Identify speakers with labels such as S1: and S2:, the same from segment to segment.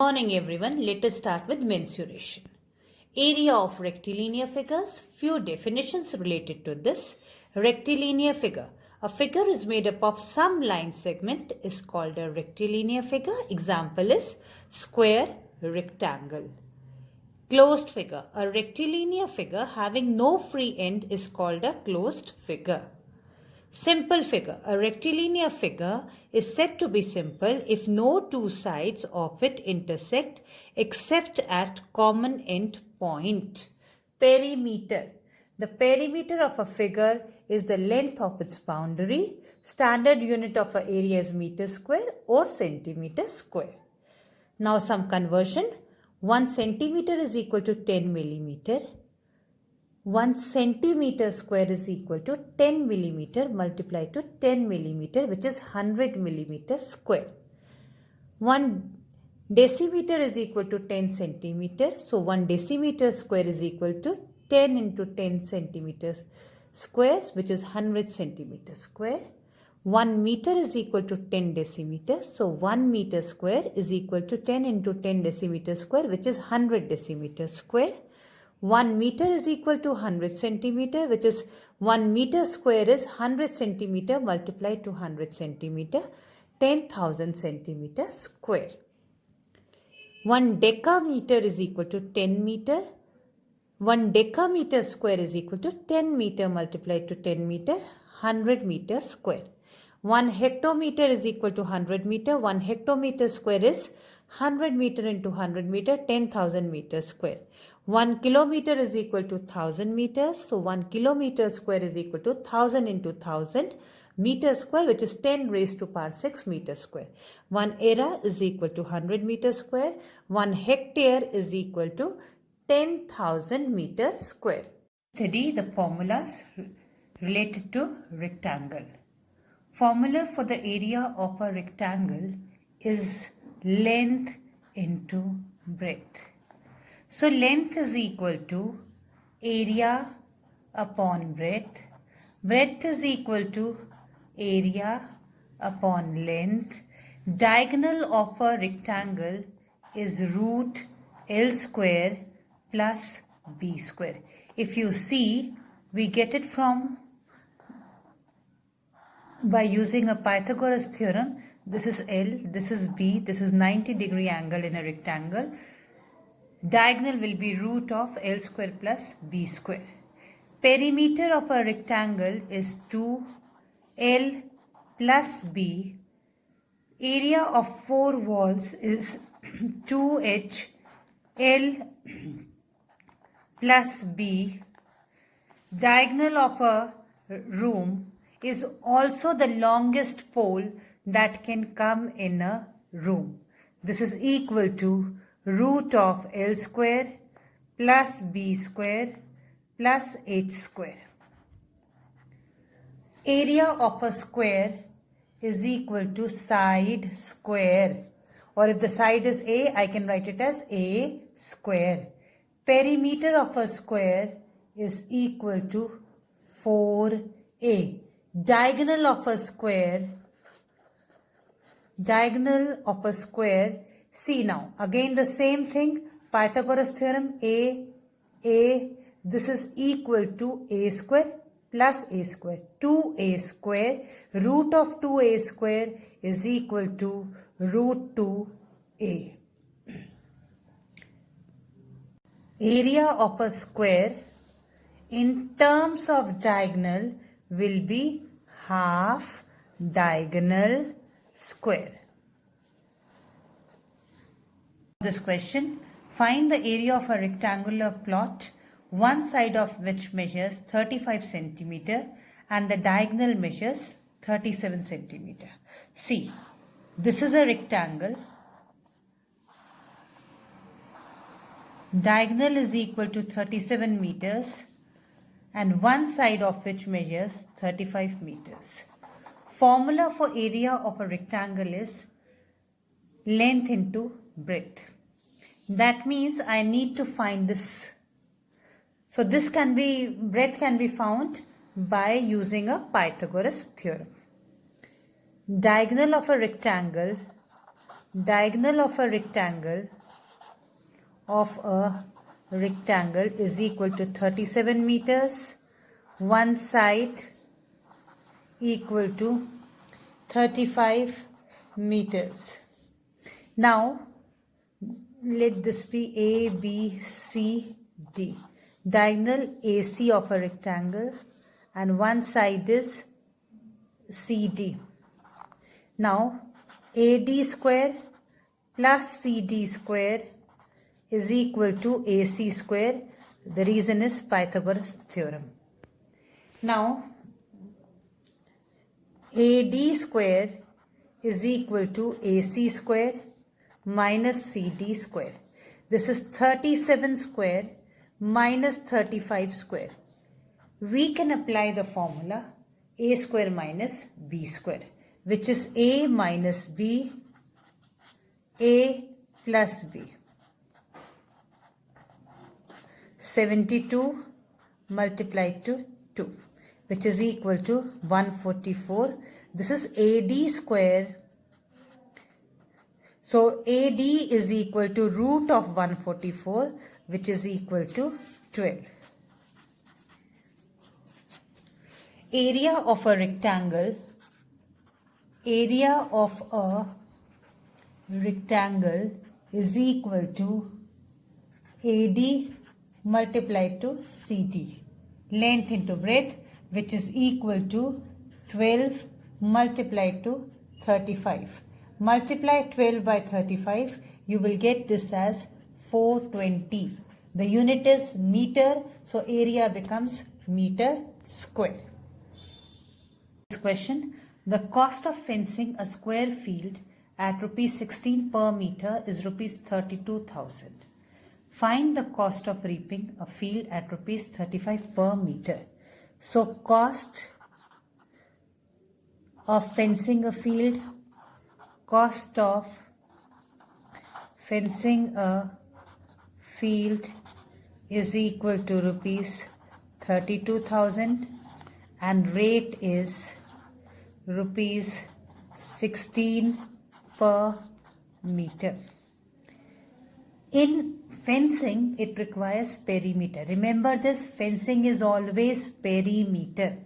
S1: Morning everyone, let us start with mensuration. Area of rectilinear figures, few definitions related to this. Rectilinear figure. A figure is made up of some line segment is called a rectilinear figure. Example is square, rectangle. Closed figure. A rectilinear figure having no free end is called a closed figure. Simple figure. A rectilinear figure is said to be simple if no two sides of it intersect except at common end point. Perimeter. The perimeter of a figure is the length of its boundary. Standard unit of an area is meter square or centimeter square. Now some conversion. 1 centimeter is equal to 10 millimeter. 1 centimeter square is equal to 10 millimeter multiplied to 10 millimeter, which is 100 millimeter square. 1 decimeter is equal to 10 centimeter. So 1 decimeter square is equal to 10 into 10 centimeters squares, which is 100 centimeter square. 1 meter is equal to 10 decimeters. So 1 meter square is equal to 10 into 10 decimeter square, which is 100 decimeter square. 1 meter is equal to 100 centimeter, which is 1 meter square is 100 centimeter multiplied to 100 centimeter, 10,000 centimeter square. 1 decameter is equal to 10 meter. 1 decameter square is equal to 10 meter multiplied to 10 meter, 100 meter square. 1 hectometer is equal to 100 meter. 1 hectometer square is 100 meter into 100 meter, 10,000 meter square. 1 kilometer is equal to 1000 meters. So 1 kilometer square is equal to 1000 into 1000 meter square, which is 10 raised to power 6 meter square. 1 era is equal to 100 meter square. 1 hectare is equal to 10,000 meter square. Study the formulas related to rectangle. Formula for the area of a rectangle is length into breadth. So length is equal to area upon breadth. Breadth is equal to area upon length. Diagonal of a rectangle is root L square plus B square. If you see, we get it from by using a Pythagoras theorem. This is L, this is B, this is 90-degree angle in a rectangle. Diagonal will be root of L square plus B square. Perimeter of a rectangle is 2L plus B. Area of 4 walls is 2H L plus B. Diagonal of a room is also the longest pole that can come in a room. This is equal to root of L square plus B square plus H square. Area of a square is equal to side square, or if the side is A, I can write it as A square. Perimeter of a square is equal to 4A. Diagonal of a square, see now, again the same thing, Pythagoras theorem, A, this is equal to A square plus A square. 2A square, root of 2A square is equal to root 2A. Area of a square in terms of diagonal will be half diagonal square. This question, find the area of a rectangular plot, one side of which measures 35 centimeter and the diagonal measures 37 centimeter. See, this is a rectangle. Diagonal is equal to 37 meters and one side of which measures 35 meters. Formula for area of a rectangle is length into breadth. That means I need to find this. So breadth can be found by using a Pythagoras theorem. Diagonal of a rectangle diagonal of a rectangle is equal to 37 meters. One side equal to 35 meters. Now, let this be A, B, C, D. Diagonal AC of a rectangle and one side is CD. Now, AD square plus CD square is equal to AC square. The reason is Pythagoras theorem. Now, AD square is equal to AC square minus CD square. This is 37 square minus 35 square. We can apply the formula A square minus B square, which is A minus B, A plus B. 72 multiplied to 2, which is equal to 144. This is AD square. So AD is equal to root of 144, which is equal to 12. Area of a rectangle is equal to AD multiplied to CD. Length into breadth, which is equal to 12 multiplied to 35. Multiply 12 by 35, you will get this as 420. The unit is meter, so area becomes meter square. This question, the cost of fencing a square field at rupees 16 per meter is rupees 32,000. Find the cost of reaping a field at rupees 35 per meter. So cost of fencing a field, cost of fencing a field is equal to rupees 32,000 and rate is rupees 16 per meter. In fencing, it requires perimeter. Remember this, fencing is always perimeter.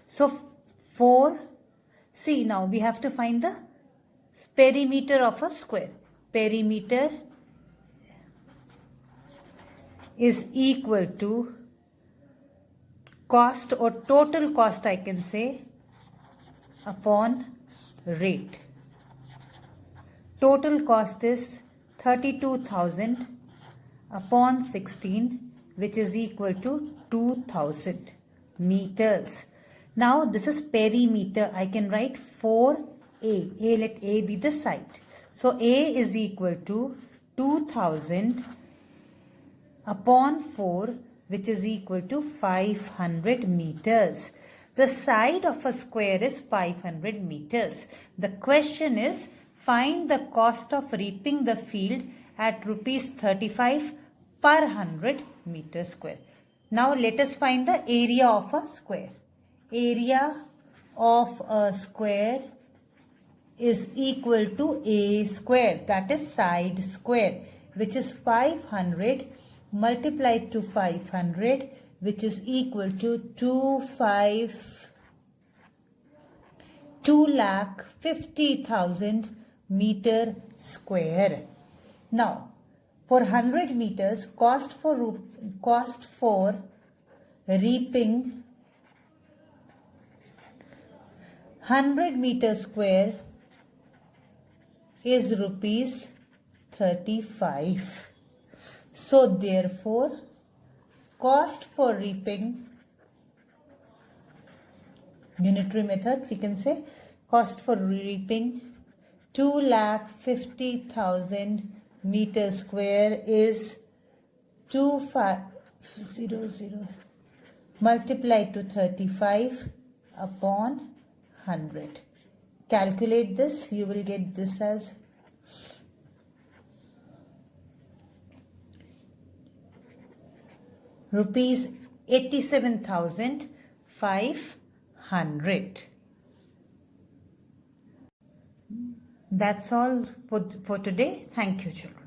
S1: So see now we have to find the perimeter of a square. Perimeter is equal to cost or total cost, I can say, upon rate. Total cost is 32,000 upon 16, which is equal to 2,000 meters. Now this is perimeter. I can write 4A. Let A be the side. So A is equal to 2,000 upon 4, which is equal to 500 meters. The side of a square is 500 meters. The question is, find the cost of reaping the field at rupees 35 per 100 meter square. Now let us find the area of a square. Area of a square is equal to A square, that is side square, which is 500 multiplied to 500, which is equal to 2,50,000 meter square. Now, for 100 meters, cost for reaping 100 meter square is rupees 35. So therefore, cost for reaping, unitary method, we can say cost for reaping 2,50,000 meter square is 2500 multiplied to 35 upon 100. Calculate this, you will get this as rupees 87,500. That's all for today. Thank you, children.